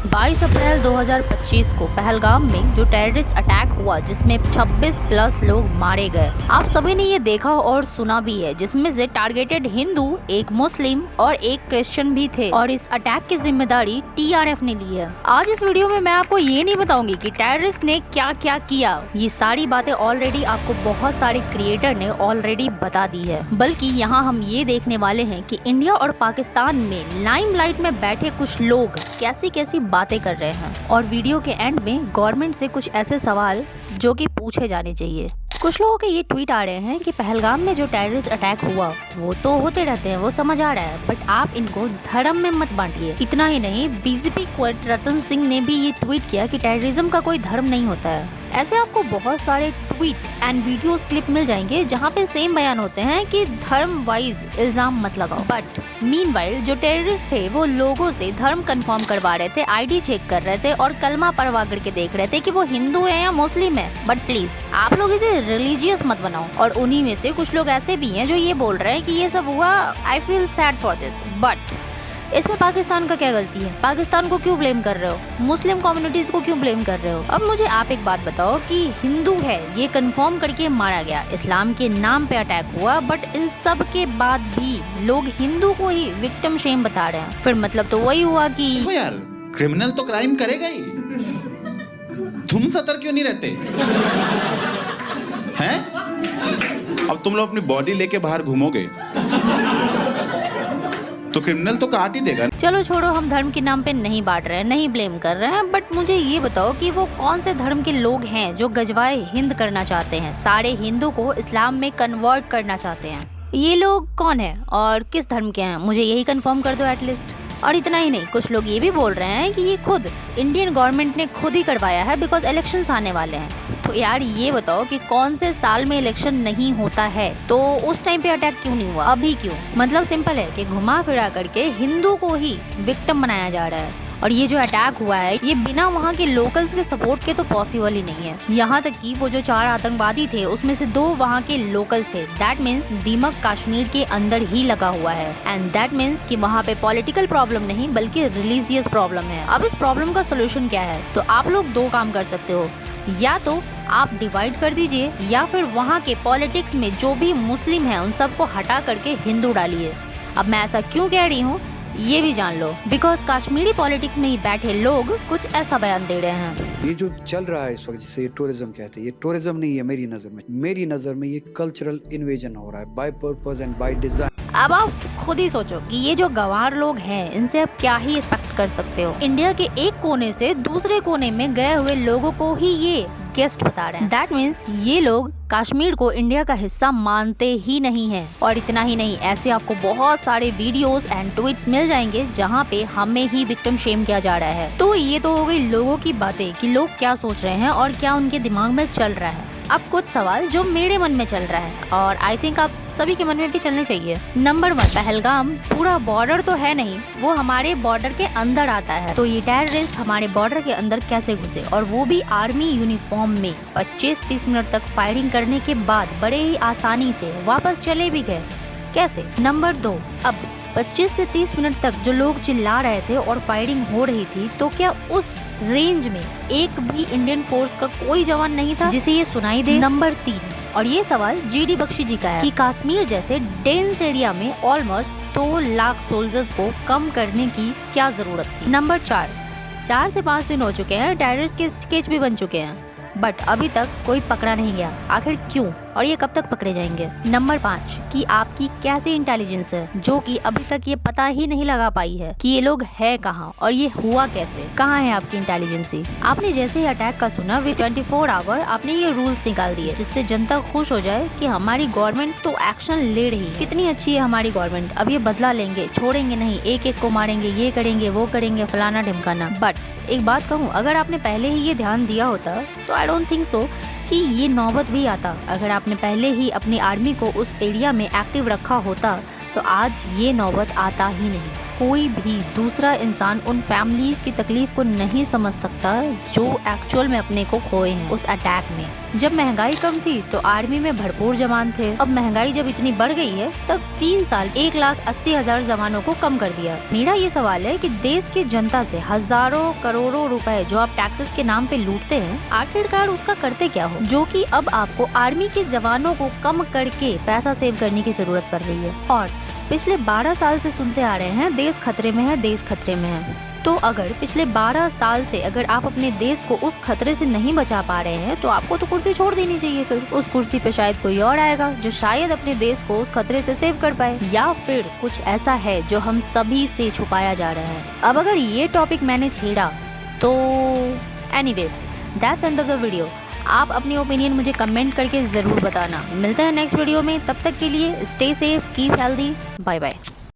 22 अप्रैल 2025 को पहलगाम में जो टेररिस्ट अटैक हुआ जिसमें 26 प्लस लोग मारे गए, आप सभी ने ये देखा और सुना भी है, जिसमें से टारगेटेड हिंदू, एक मुस्लिम और एक क्रिश्चियन भी थे और इस अटैक की जिम्मेदारी टीआरएफ ने ली है। आज इस वीडियो में मैं आपको ये नहीं बताऊंगी कि टेररिस्ट ने क्या क्या किया, ये सारी बातें ऑलरेडी आपको बहुत सारे क्रिएटर ने ऑलरेडी बता दी है, बल्कि यहाँ हम ये देखने वाले हैं कि इंडिया और पाकिस्तान में लाइमलाइट में बैठे कुछ लोग कैसी कैसी बातें कर रहे हैं और वीडियो के एंड में गवर्नमेंट से कुछ ऐसे सवाल जो कि पूछे जाने चाहिए। कुछ लोगों के ये ट्वीट आ रहे हैं कि पहलगाम में जो टेररिस्ट अटैक हुआ वो तो होते रहते हैं, वो समझ आ रहा है, बट आप इनको धर्म में मत बांटिए। इतना ही नहीं, बीजेपी क्वेट रतन सिंह ने भी ये ट्वीट किया कि टेररिज्म का कोई धर्म नहीं होता है। ऐसे आपको बहुत सारे ट्वीट एंड वीडियोस क्लिप मिल जाएंगे जहाँ पे सेम बयान होते हैं कि धर्म वाइज इल्जाम मत लगाओ, बट मीनवाइल जो टेररिस्ट थे वो लोगों से धर्म कंफर्म करवा रहे थे, आईडी चेक कर रहे थे और कलमा पढ़वा करके देख रहे थे कि वो हिंदू है या मुस्लिम है। बट प्लीज आप लोग इसे रिलीजियस मत बनाओ। और उन्हीं में से कुछ लोग ऐसे भी हैं जो ये बोल रहे हैं कि ये सब हुआ, I feel sad for this, but इसमें पाकिस्तान का क्या गलती है? पाकिस्तान को क्यों ब्लेम कर रहे हो? मुस्लिम कम्युनिटीज को क्यों ब्लेम कर रहे हो? अब मुझे आप एक बात बताओ कि हिंदू है ये कंफर्म करके मारा गया, इस्लाम के नाम पे अटैक हुआ, बट इन सब के बाद भी लोग हिंदू को ही विक्टिम शेम बता रहे हैं। फिर मतलब तो वही हुआ कि यार क्रिमिनल तो क्राइम करेगा ही, तुम सतर्क क्यों नहीं रहते हैं? अब तुम लोग अपनी बॉडी लेके बाहर घूमोगे तो क्रिमिनल तो काट ही देगा। चलो छोड़ो, हम धर्म के नाम पे नहीं बांट रहे हैं, नहीं ब्लेम कर रहे हैं, बट मुझे ये बताओ कि वो कौन से धर्म के लोग हैं जो गजवाए हिंद करना चाहते हैं, सारे हिंदू को इस्लाम में कन्वर्ट करना चाहते हैं? ये लोग कौन है और किस धर्म के हैं? मुझे यही कंफर्म कर दो एटलीस्ट। और इतना ही नहीं, कुछ लोग ये भी बोल रहे हैं कि ये खुद इंडियन गवर्नमेंट ने खुद ही करवाया है बिकॉज इलेक्शंस आने वाले हैं। तो यार ये बताओ कि कौन से साल में इलेक्शन नहीं होता है तो उस टाइम पे अटैक क्यों नहीं हुआ, अभी क्यों? मतलब सिंपल है कि घुमा फिरा करके हिंदू को ही विक्टिम बनाया जा रहा है। और ये जो अटैक हुआ है ये बिना वहाँ के लोकल्स के सपोर्ट के तो पॉसिबल ही नहीं है। यहाँ तक कि वो जो 4 आतंकवादी थे उसमें से 2 वहाँ के लोकल्स थे। दैट मीन्स दीमक कश्मीर के अंदर ही लगा हुआ है एंड दैट मीन्स कि वहाँ पे पॉलिटिकल प्रॉब्लम नहीं बल्कि रिलीजियस प्रॉब्लम है। अब इस प्रॉब्लम का सोल्यूशन क्या है? तो आप लोग 2 काम कर सकते हो, या तो आप डिवाइड कर दीजिए या फिर वहाँ के पॉलिटिक्स में जो भी मुस्लिम है उन सबको हटा करके हिंदू डालिए। अब मैं ऐसा क्यों कह रही हूँ ये भी जान लो, बिकॉज कश्मीरी पॉलिटिक्स में ही बैठे लोग कुछ ऐसा बयान दे रहे हैं। ये जो चल रहा है इस वक्त जिसे टूरिज्म कहते हैं, ये टूरिज्म नहीं है मेरी नजर में ये कल्चरल इन्वेजन हो रहा है by purpose and by design. अब आप खुद ही सोचो कि ये जो गंवार लोग हैं इनसे आप क्या ही एक्सपेक्ट कर सकते हो? इंडिया के एक कोने से दूसरे कोने में गए हुए लोगों को ही ये गेस्ट बता रहे हैं। दैट मीन्स ये लोग कश्मीर को इंडिया का हिस्सा मानते ही नहीं हैं। और इतना ही नहीं, ऐसे आपको बहुत सारे वीडियोस एंड ट्वीट्स मिल जाएंगे जहाँ पे हमें ही विक्टिम शेम किया जा रहा है। तो ये तो हो गई लोगों की बातें कि लोग क्या सोच रहे हैं और क्या उनके दिमाग में चल रहा है। अब कुछ सवाल जो मेरे मन में चल रहा है और आई थिंक आप सभी के मन में भी चलने चाहिए। नंबर 1, पहलगाम पूरा बॉर्डर तो है नहीं, वो हमारे बॉर्डर के अंदर आता है, तो ये टेररिस्ट हमारे बॉर्डर के अंदर कैसे घुसे और वो भी आर्मी यूनिफॉर्म में? 25-30 मिनट तक फायरिंग करने के बाद बड़े ही आसानी से वापस चले भी गए, कैसे? नंबर 2, अब 25 से 30 मिनट तक जो लोग चिल्ला रहे थे और फायरिंग हो रही थी, तो क्या उस रेंज में एक भी इंडियन फोर्स का कोई जवान नहीं था जिसे ये सुनाई दे? नंबर 3, और ये सवाल जीडी बख्शी जी का है कि कश्मीर जैसे डेंस एरिया में ऑलमोस्ट 2 लाख सोल्जर्स को कम करने की क्या जरूरत थी? नंबर 4 से 5 दिन हो चुके हैं, टेररिस्ट के स्केच भी बन चुके हैं, बट अभी तक कोई पकड़ा नहीं गया, आखिर क्यों और ये कब तक पकड़े जाएंगे? नंबर 5, कि आपकी कैसी इंटेलिजेंस है जो कि अभी तक ये पता ही नहीं लगा पाई है कि ये लोग है कहाँ और ये हुआ कैसे? कहाँ है आपकी इंटेलिजेंसी? आपने जैसे ही अटैक का सुना विद 24 आवर आपने ये रूल्स निकाल दिए जिससे जनता खुश हो जाए कि हमारी गवर्नमेंट तो एक्शन ले रही है, कितनी अच्छी है हमारी गवर्नमेंट, अब ये बदला लेंगे, छोड़ेंगे नहीं, एक को मारेंगे, ये करेंगे वो करेंगे, फलाना ढिमकाना। बट एक बात कहूँ, अगर आपने पहले ही ये ध्यान दिया होता तो आई डोंट थिंक सो कि ये नौबत भी आता। अगर आपने पहले ही अपनी आर्मी को उस एरिया में एक्टिव रखा होता तो आज ये नौबत आता ही नहीं। कोई भी दूसरा इंसान उन फैमिलीज की तकलीफ को नहीं समझ सकता जो एक्चुअल में अपने को खोए हैं उस अटैक में। जब महंगाई कम थी तो आर्मी में भरपूर जवान थे। अब महंगाई जब इतनी बढ़ गई है तब 3 साल 1,80,000 जवानों को कम कर दिया। मेरा ये सवाल है कि देश की जनता से हजारों करोड़ों रुपए जो आप टैक्सेस के नाम पे लूटते हैं, आखिरकार उसका करते क्या हो, जो कि अब आपको आर्मी के जवानों को कम करके पैसा सेव करने की जरूरत पड़ रही है। और पिछले 12 साल से सुनते आ रहे हैं देश खतरे में है, देश खतरे में है। तो अगर पिछले 12 साल से अगर आप अपने देश को उस खतरे से नहीं बचा पा रहे हैं तो आपको तो कुर्सी छोड़ देनी चाहिए। फिर उस कुर्सी पे शायद कोई और आएगा जो शायद अपने देश को उस खतरे से सेव कर पाए, या फिर कुछ ऐसा है जो हम सभी से छुपाया जा रहा है। अब अगर ये टॉपिक मैंने छेड़ा तो anyway, that's end of the video. आप अपनी ओपिनियन मुझे कमेंट करके जरूर बताना। मिलते हैं नेक्स्ट वीडियो में, तब तक के लिए stay safe, keep healthy, bye bye.